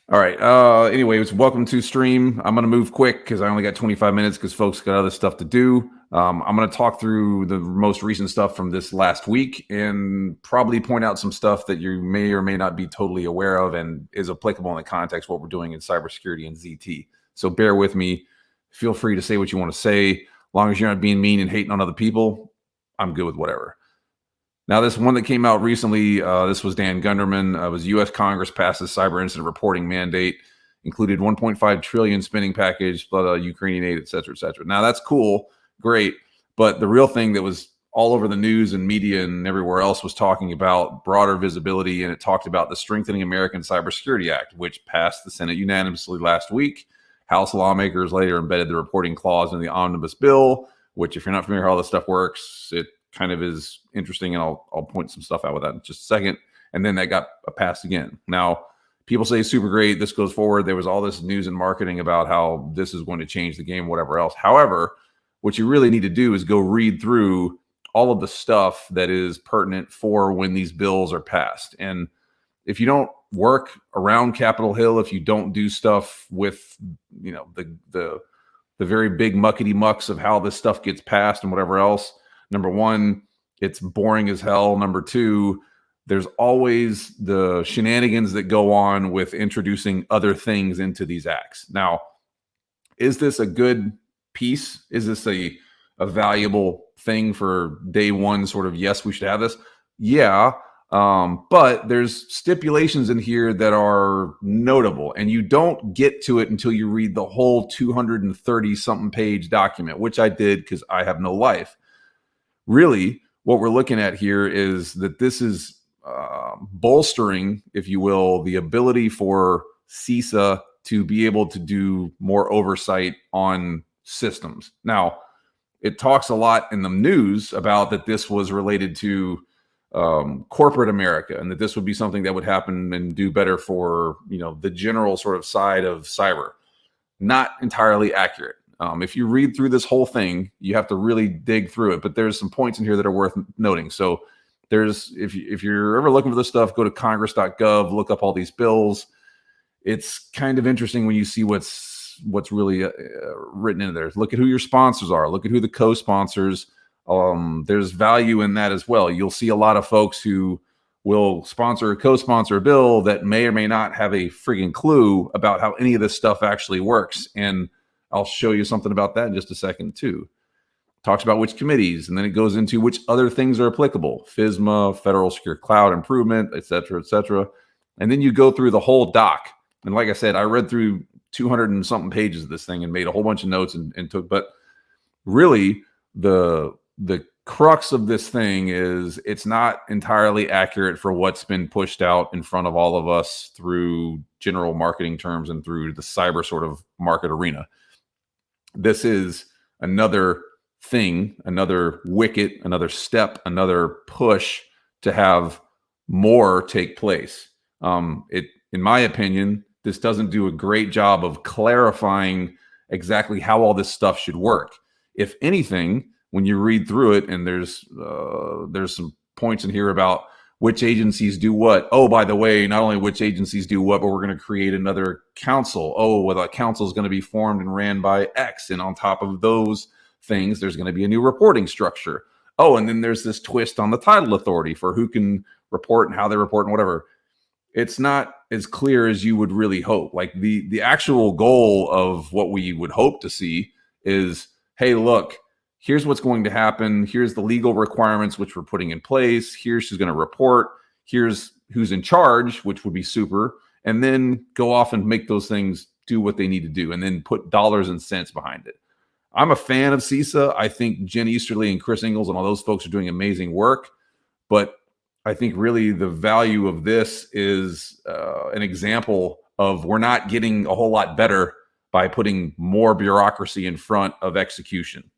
All right. Anyways, welcome to stream. I'm gonna move quick because I only got 25 minutes because folks got other stuff to do. I'm gonna talk through the most recent stuff from this last week and probably point out some stuff that you may or may not be totally aware of and is applicable in the context of what we're doing in cybersecurity and ZT. So bear with me. Feel free to say what you want to say. As long as you're not being mean and hating on other people, I'm good with whatever. Now, this one that came out recently, this was Dan Gunderman. It was U.S. Congress passes cyber incident reporting mandate, included 1.5 trillion spending package, Ukrainian aid, et cetera, et cetera. Now, that's cool, great. But the real thing that was all over the news and media and everywhere else was talking about broader visibility, and it talked about the Strengthening American Cybersecurity Act, which passed the Senate unanimously last week. House lawmakers later embedded the reporting clause in the omnibus bill, which, if you're not familiar how all this stuff works, it kind of is interesting, and I'll point some stuff out with that in just a second. And then that got passed again. Now, people say super great, this goes forward. There was all this news and marketing about how this is going to change the game, whatever else. However, what you really need to do is go read through all of the stuff that is pertinent for when these bills are passed. And if you don't work around Capitol Hill, if you don't do stuff with, the very big muckety mucks of how this stuff gets passed and whatever else, number one, it's boring as hell. Number two, there's always the shenanigans that go on with introducing other things into these acts. Now, is this a good piece? Is this a valuable thing for day one? Sort of, yes, we should have this. Yeah. But there's stipulations in here that are notable, and you don't get to it until you read the whole 230 something page document, which I did because I have no life. Really, what we're looking at here is that this is bolstering, if you will, the ability for CISA to be able to do more oversight on systems. Now, it talks a lot in the news about that this was related to corporate America, and that this would be something that would happen and do better for, the general sort of side of cyber. Not entirely accurate. If you read through this whole thing, you have to really dig through it. But there's some points in here that are worth noting. So if you're ever looking for this stuff, go to congress.gov, look up all these bills. It's kind of interesting when you see what's really written in there. Look at who your sponsors are. Look at who the co-sponsors. There's value in that as well. You'll see a lot of folks who will sponsor or co-sponsor a bill that may or may not have a friggin' clue about how any of this stuff actually works. And I'll show you something about that in just a second too. Talks about which committees, and then it goes into which other things are applicable. FISMA, Federal Secure Cloud Improvement, et cetera, et cetera. And then you go through the whole doc. And like I said, I read through 200 and something pages of this thing and made a whole bunch of notes and took, but really the crux of this thing is it's not entirely accurate for what's been pushed out in front of all of us through general marketing terms and through the cyber sort of market arena. This is another thing, another wicket, another step, another push to have more take place. In my opinion, this doesn't do a great job of clarifying exactly how all this stuff should work. If anything, when you read through it, and there's some points in here about which agencies do what. Oh, by the way, not only which agencies do what, but we're going to create another council. Oh, well, that council is going to be formed and ran by X. And on top of those things, there's going to be a new reporting structure. Oh, and then there's this twist on the title authority for who can report and how they report and whatever. It's not as clear as you would really hope. Like the actual goal of what we would hope to see is, hey, look, here's what's going to happen. Here's the legal requirements, which we're putting in place. Here's who's going to report. Here's who's in charge, which would be super. And then go off and make those things do what they need to do, and then put dollars and cents behind it. I'm a fan of CISA. I think Jen Easterly and Chris Ingalls and all those folks are doing amazing work. But I think really the value of this is an example of we're not getting a whole lot better by putting more bureaucracy in front of execution.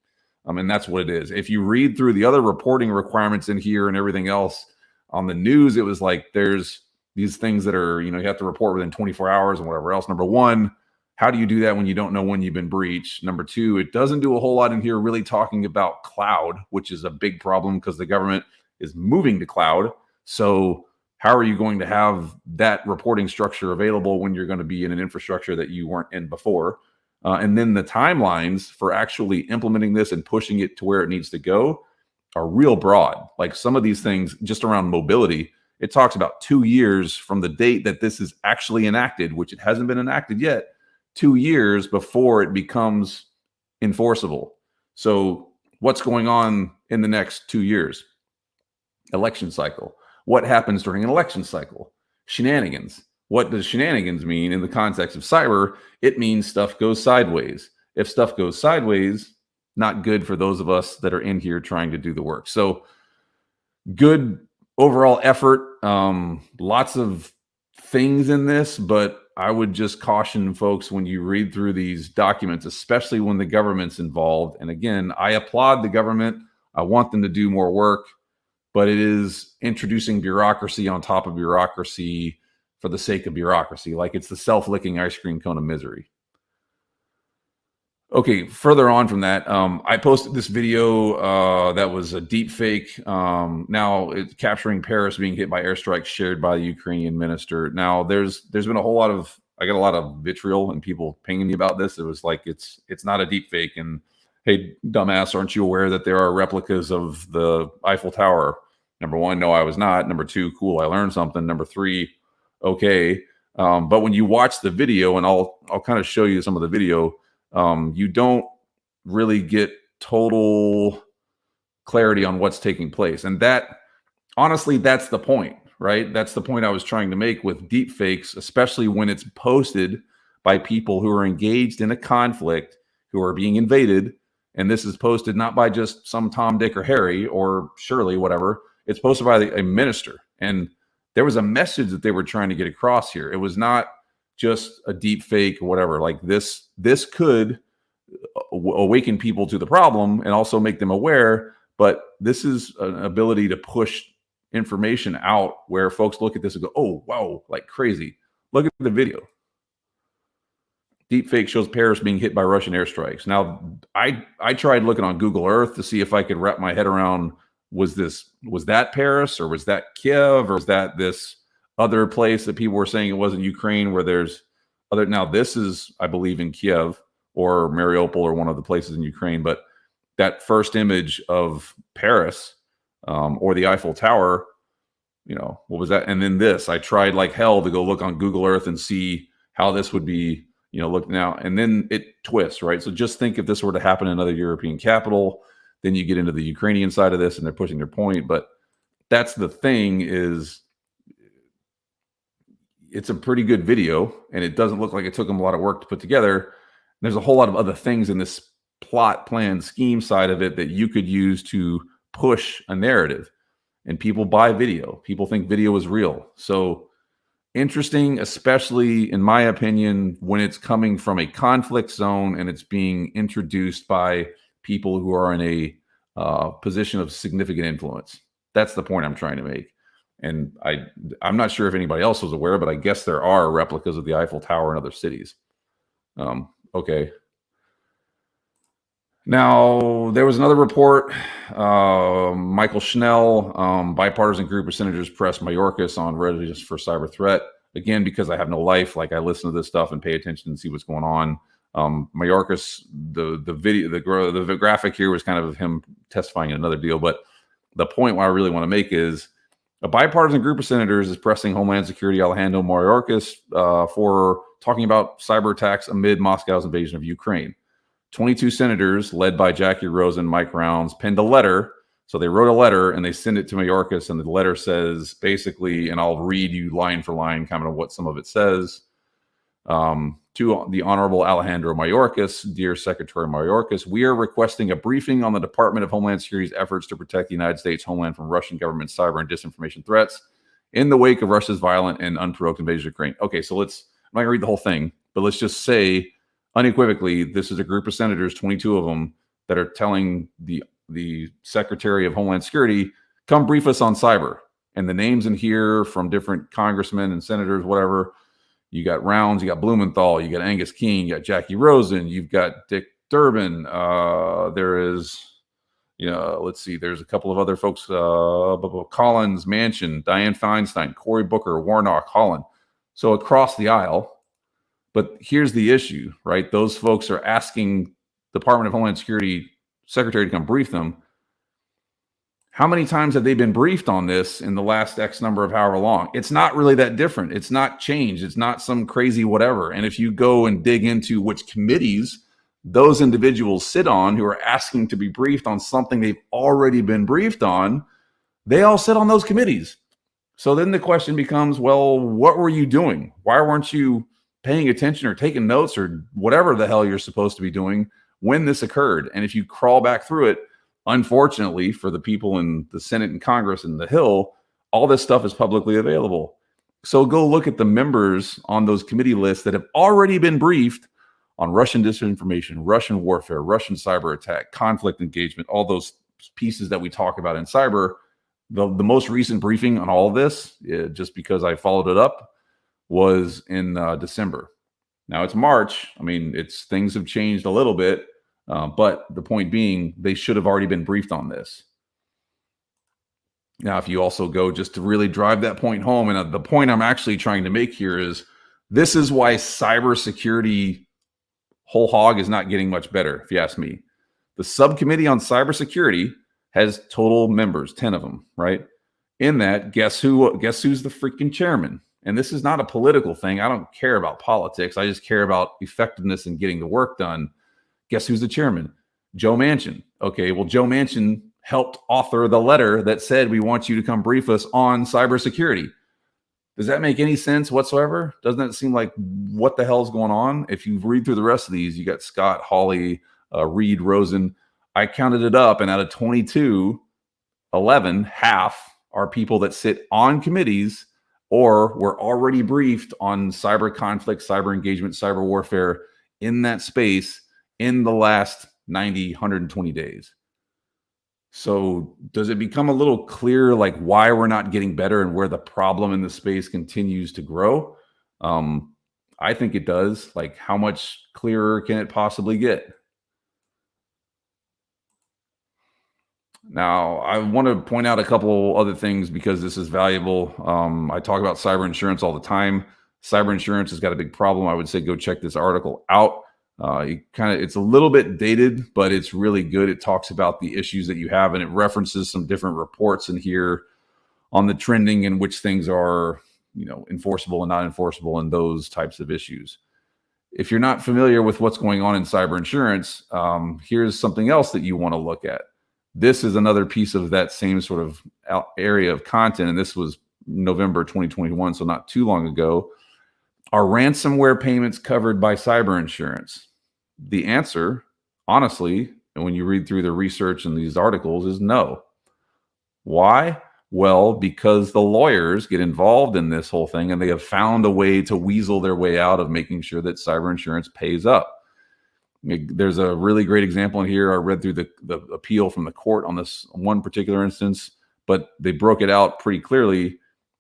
And that's what it is. If you read through the other reporting requirements in here and everything else on the news, it was like there's these things that are, you have to report within 24 hours and whatever else. Number one, how do you do that when you don't know when you've been breached? Number two, it doesn't do a whole lot in here really talking about cloud, which is a big problem because the government is moving to cloud. So how are you going to have that reporting structure available when you're going to be in an infrastructure that you weren't in before? And then the timelines for actually implementing this and pushing it to where it needs to go are real broad. Like some of these things just around mobility, it talks about 2 years from the date that this is actually enacted, which it hasn't been enacted yet, 2 years before it becomes enforceable. So what's going on in the next 2 years? Election cycle. What happens during an election cycle? Shenanigans. What does shenanigans mean in the context of cyber? It means stuff goes sideways. If stuff goes sideways, not good for those of us that are in here trying to do the work. So good overall effort. Lots of things in this, but I would just caution folks when you read through these documents, especially when the government's involved. And again, I applaud the government. I want them to do more work, but it is introducing bureaucracy on top of bureaucracy for the sake of bureaucracy. Like it's the self-licking ice cream cone of misery. Okay, further on from that, I posted this video that was a deep fake. Now it's capturing Paris being hit by airstrikes shared by the Ukrainian minister. Now there's been a whole lot of, I got a lot of vitriol and people pinging me about this. It was like it's not a deep fake. And hey, dumbass, aren't you aware that there are replicas of the Eiffel Tower? Number one, no, I was not. Number two, cool, I learned something. Number three, okay. But when you watch the video, and I'll kind of show you some of the video. You don't really get total clarity on what's taking place. And that, honestly, that's the point, right? That's the point I was trying to make with deep fakes, especially when it's posted by people who are engaged in a conflict, who are being invaded. And this is posted not by just some Tom, Dick, or Harry, or Shirley, whatever. It's posted by a minister. And there was a message that they were trying to get across here. It was not just a deep fake or whatever. Like this could awaken people to the problem and also make them aware. But this is an ability to push information out where folks look at this and go, oh, wow, like crazy. Look at the video. Deep fake shows Paris being hit by Russian airstrikes. Now, I tried looking on Google Earth to see if I could wrap my head around, was that Paris, or was that Kiev, or was that this other place that people were saying it wasn't Ukraine, where there's other. Now this is, I believe, in Kiev or Mariupol or one of the places in Ukraine. But that first image of Paris or the Eiffel Tower, what was that? And then this, I tried like hell to go look on Google Earth and see how this would be, look now. And then it twists, right? So just think if this were to happen in another European capital, then you get into the Ukrainian side of this and they're pushing their point. But that's the thing is, it's a pretty good video, and it doesn't look like it took them a lot of work to put together. There's a whole lot of other things in this plot, plan, scheme side of it that you could use to push a narrative. And people buy video. People think video is real. So interesting, especially in my opinion, when it's coming from a conflict zone and it's being introduced by people who are in a position of significant influence. That's the point I'm trying to make. And I'm not sure if anybody else was aware, but I guess there are replicas of the Eiffel Tower in other cities. Okay. Now, there was another report. Michael Schnell, bipartisan group of senators pressed Mayorkas on readiness for cyber threat. Again, because I have no life, like I listen to this stuff and pay attention and see what's going on. Mayorkas, the video, the graphic here was kind of him testifying in another deal. But the point why I really want to make is, a bipartisan group of senators is pressing Homeland Security Alejandro Mayorkas for talking about cyber attacks amid Moscow's invasion of Ukraine. 22 senators, led by Jackie Rosen and Mike Rounds, penned a letter. So they wrote a letter and they sent it to Mayorkas, and the letter says basically, and I'll read you line for line kind of what some of it says. To the Honorable Alejandro Mayorkas, dear Secretary Mayorkas, we are requesting a briefing on the Department of Homeland Security's efforts to protect the United States homeland from Russian government cyber and disinformation threats in the wake of Russia's violent and unprovoked invasion of Ukraine. Okay, so I'm not going to read the whole thing, but let's just say unequivocally, this is a group of senators, 22 of them, that are telling the Secretary of Homeland Security, come brief us on cyber. And the names in here from different congressmen and senators, whatever. You got Rounds, you got Blumenthal, you got Angus King, you got Jackie Rosen, you've got Dick Durbin. There is Let's see. There's a couple of other folks: Collins, Manchin, Dianne Feinstein, Cory Booker, Warnock, Holland. So across the aisle. But here's the issue, right? Those folks are asking Department of Homeland Security Secretary to come brief them. How many times have they been briefed on this in the last X number of however long? It's not really that different. It's not changed. It's not some crazy whatever. And if you go and dig into which committees those individuals sit on who are asking to be briefed on something they've already been briefed on, they all sit on those committees. So then the question becomes, well, what were you doing? Why weren't you paying attention or taking notes or whatever the hell you're supposed to be doing when this occurred? And if you crawl back through it, unfortunately for the people in the Senate and Congress and the Hill, all this stuff is publicly available. So go look at the members on those committee lists that have already been briefed on Russian disinformation, Russian warfare, Russian cyber attack, conflict engagement, all those pieces that we talk about in cyber. The most recent briefing on all of this, just because I followed it up, was in December. Now it's March. I mean, things have changed a little bit, but the point being, they should have already been briefed on this. Now, if you also go just to really drive that point home, and the point I'm actually trying to make here is this is why cybersecurity whole hog is not getting much better, if you ask me. The subcommittee on cybersecurity has total members, 10 of them, right? In that, guess who's the freaking chairman? And this is not a political thing. I don't care about politics. I just care about effectiveness and getting the work done. Guess who's the chairman? Joe Manchin. Okay, well, Joe Manchin helped author the letter that said, we want you to come brief us on cybersecurity. Does that make any sense whatsoever? Doesn't that seem like what the hell's going on? If you read through the rest of these, you got Scott, Hawley, Reed, Rosen. I counted it up, and out of 22, 11, half are people that sit on committees or were already briefed on cyber conflict, cyber engagement, cyber warfare in that space in the last 90, 120 days. So does it become a little clear like why we're not getting better and where the problem in the space continues to grow? I think it does. Like, how much clearer can it possibly get? Now, I want to point out a couple other things because this is valuable. I talk about cyber insurance all the time. Cyber insurance has got a big problem. I would say go check this article out. It's a little bit dated, but it's really good. It talks about the issues that you have, and it references some different reports in here on the trending and which things are, enforceable and not enforceable and those types of issues. If you're not familiar with what's going on in cyber insurance, here's something else that you want to look at. This is another piece of that same sort of area of content, and this was November 2021, so not too long ago. Are ransomware payments covered by cyber insurance? The answer, honestly, and when you read through the research in these articles, is no. Why? Well, because the lawyers get involved in this whole thing, and they have found a way to weasel their way out of making sure that cyber insurance pays up. There's a really great example in here. I read through the appeal from the court on this one particular instance, but they broke it out pretty clearly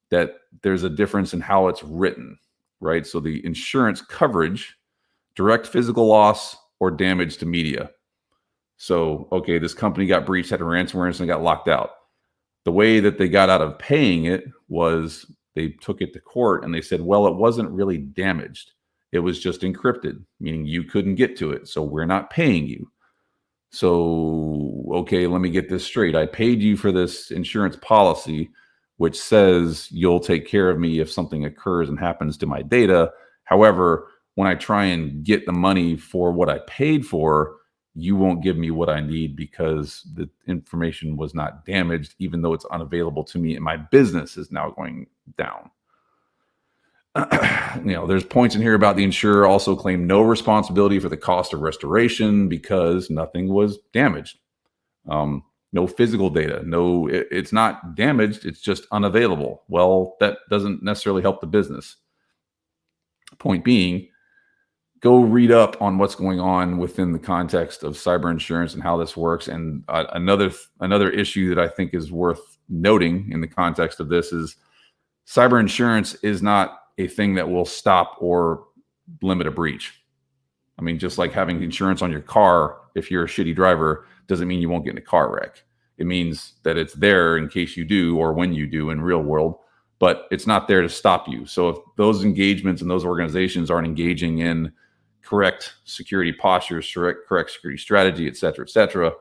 that there's a difference in how it's written, right? So the insurance coverage, direct physical loss or damage to media. So, okay, this company got breached, had a ransomware, and got locked out. The way that they got out of paying it was they took it to court and they said, well, it wasn't really damaged. It was just encrypted, meaning you couldn't get to it. So we're not paying you. So, okay, let me get this straight. I paid you for this insurance policy, which says you'll take care of me if something occurs and happens to my data. However, when I try and get the money for what I paid for, you won't give me what I need because the information was not damaged, even though it's unavailable to me, and my business is now going down. There's points in here about the insurer also claimed no responsibility for the cost of restoration because nothing was damaged. No physical data. No, it's not damaged. It's just unavailable. Well, that doesn't necessarily help the business. Point being, go read up on what's going on within the context of cyber insurance and how this works. And another issue that I think is worth noting in the context of this is cyber insurance is not a thing that will stop or limit a breach. I mean, just like having insurance on your car, if you're a shitty driver, doesn't mean you won't get in a car wreck. It means that it's there in case you do or when you do in real world, but it's not there to stop you. So if those engagements and those organizations aren't engaging in correct security postures, correct security strategy, et cetera,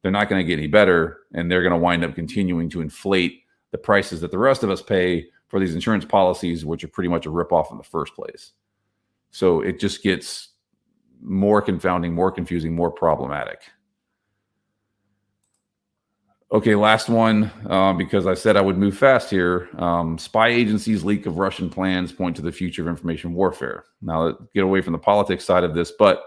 they're not going to get any better. And they're going to wind up continuing to inflate the prices that the rest of us pay for these insurance policies, which are pretty much a ripoff in the first place. So it just gets more confounding, more confusing, more problematic. Okay, last one, because I said I would move fast here. Spy agencies' leak of Russian plans point to the future of information warfare. Now, get away from the politics side of this, but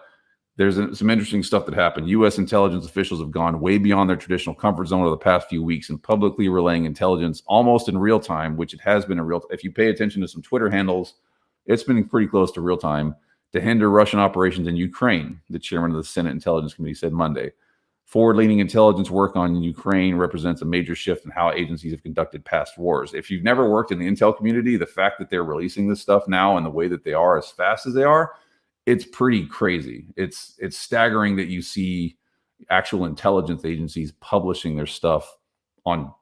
there's some interesting stuff that happened. U.S. intelligence officials have gone way beyond their traditional comfort zone over the past few weeks and publicly relaying intelligence almost in real time, which it has been in real time. If you pay attention to some Twitter handles, it's been pretty close to real time, to hinder Russian operations in Ukraine, the chairman of the Senate Intelligence Committee said Monday. Forward-leaning intelligence work on Ukraine represents a major shift in how agencies have conducted past wars. If you've never worked in the intel community, the fact that they're releasing this stuff now and the way that they are as fast as they are, it's pretty crazy. It's staggering that you see actual intelligence agencies publishing their stuff on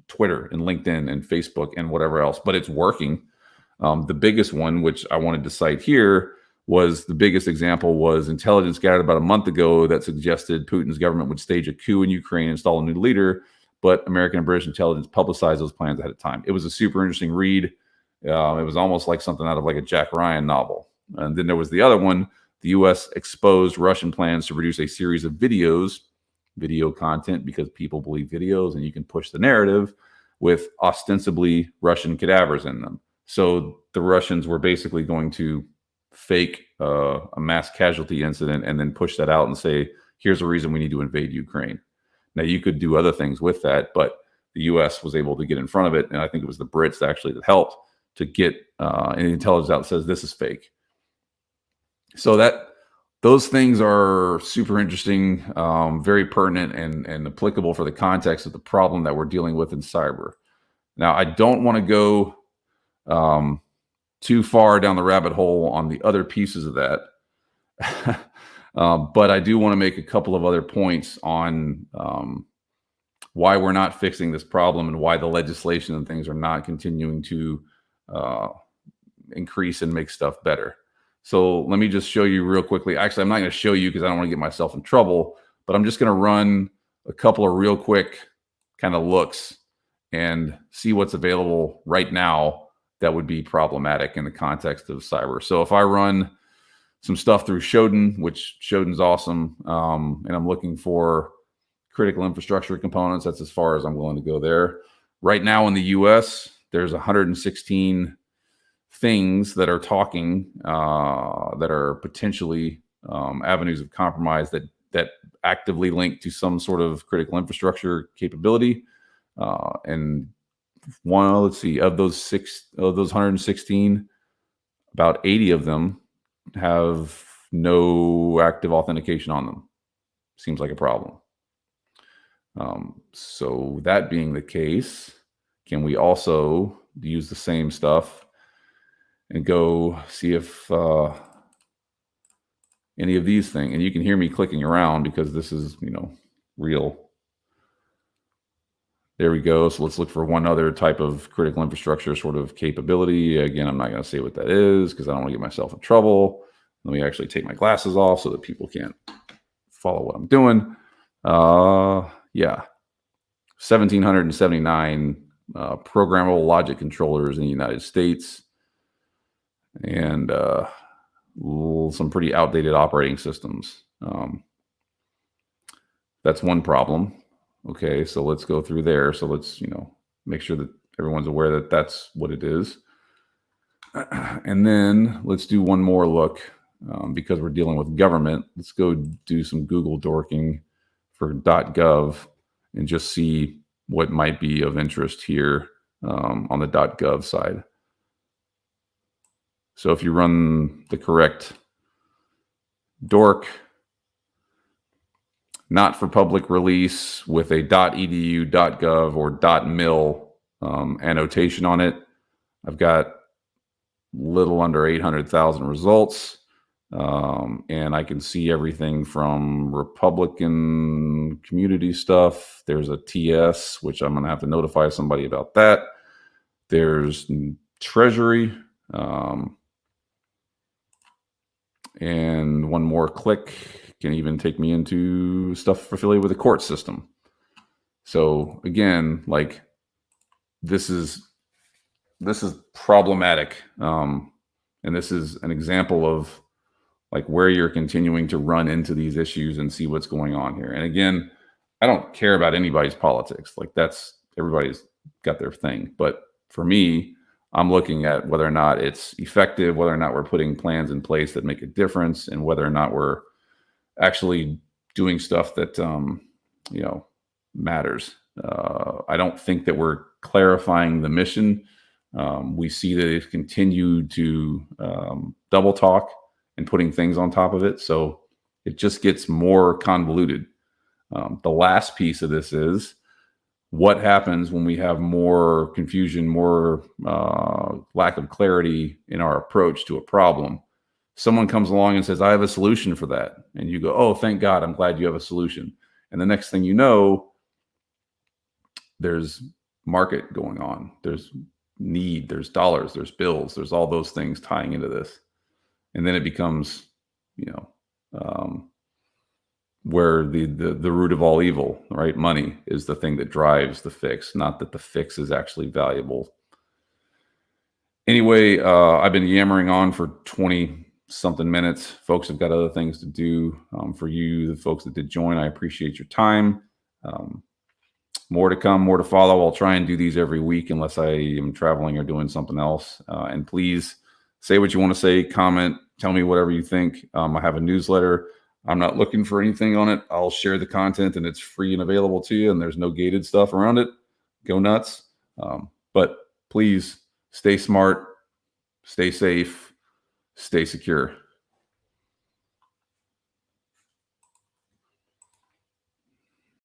Twitter and LinkedIn and Facebook and whatever else, but it's working. The biggest one, which I wanted to cite here, was the biggest example was intelligence gathered about a month ago that suggested Putin's government would stage a coup in Ukraine and install a new leader, but American and British intelligence publicized those plans ahead of time. It was a super interesting read. It was almost like something out of like a Jack Ryan novel. And then there was the other one. The U.S. exposed Russian plans to produce a series of video content, because people believe videos and you can push the narrative, with ostensibly Russian cadavers in them. So the Russians were basically going to fake a mass casualty incident and then push that out and say, here's a reason we need to invade Ukraine. Now, you could do other things with that, but the U.S. was able to get in front of it. And I think it was the Brits actually that helped to get any intelligence out that says this is fake. So those things are super interesting, very pertinent and applicable for the context of the problem that we're dealing with in cyber. Now, I don't want to go too far down the rabbit hole on the other pieces of that. But I do want to make a couple of other points on why we're not fixing this problem and why the legislation and things are not continuing to increase and make stuff better. So let me just show you real quickly. Actually, I'm not going to show you because I don't want to get myself in trouble, but I'm just going to run a couple of real quick kind of looks and see what's available right now that would be problematic in the context of cyber. So if I run some stuff through Shodan, which Shodan's awesome, and I'm looking for critical infrastructure components, that's as far as I'm willing to go there. Right now in the US, there's 116 things that are talking, that are potentially avenues of compromise that actively link to some sort of critical infrastructure capability. And let's see, of those 116, about 80 of them have no active authentication on them. Seems like a problem. So that being the case, can we also use the same stuff and go see if any of these things, and you can hear me clicking around because this is, real. There we go. So let's look for one other type of critical infrastructure sort of capability. Again, I'm not going to say what that is because I don't want to get myself in trouble. Let me actually take my glasses off so that people can't follow what I'm doing. Yeah. 1,779 programmable logic controllers in the United States. And some pretty outdated operating systems. That's one problem. Okay, so let's go through there. So let's, make sure that everyone's aware that that's what it is. And then let's do one more look, because we're dealing with government. Let's go do some Google dorking for .gov and just see what might be of interest here on the .gov side. So if you run the correct dork, not for public release with a .edu, .gov, or .mil annotation on it, I've got little under 800,000 results. And I can see everything from Republican community stuff. There's a TS, which I'm going to have to notify somebody about that. There's Treasury. And one more click can even take me into stuff affiliated with the court system. So again, like this is problematic. And this is an example of like where you're continuing to run into these issues and see what's going on here. And again, I don't care about anybody's politics. Like everybody's got their thing. But for me, I'm looking at whether or not it's effective, whether or not we're putting plans in place that make a difference, and whether or not we're actually doing stuff that, matters. I don't think that we're clarifying the mission. We see that they've continued to double talk and putting things on top of it. So it just gets more convoluted. The last piece of this is what happens when we have more confusion, more lack of clarity in our approach to a problem. Someone comes along and says, I have a solution for that. And you go, oh, thank God, I'm glad you have a solution. And the next thing you know, there's market going on. There's need, there's dollars, there's bills, there's all those things tying into this. And then it becomes, where the root of all evil, right? Money is the thing that drives the fix, not that the fix is actually valuable. Anyway, I've been yammering on for 20 something minutes. Folks have got other things to do. For you, the folks that did join, I appreciate your time. More to come, more to follow. I'll try and do these every week unless I am traveling or doing something else. And please say what you want to say, comment, tell me whatever you think. I have a newsletter. I'm not looking for anything on it. I'll share the content and it's free and available to you, and there's no gated stuff around it. Go nuts. But please stay smart, stay safe, stay secure.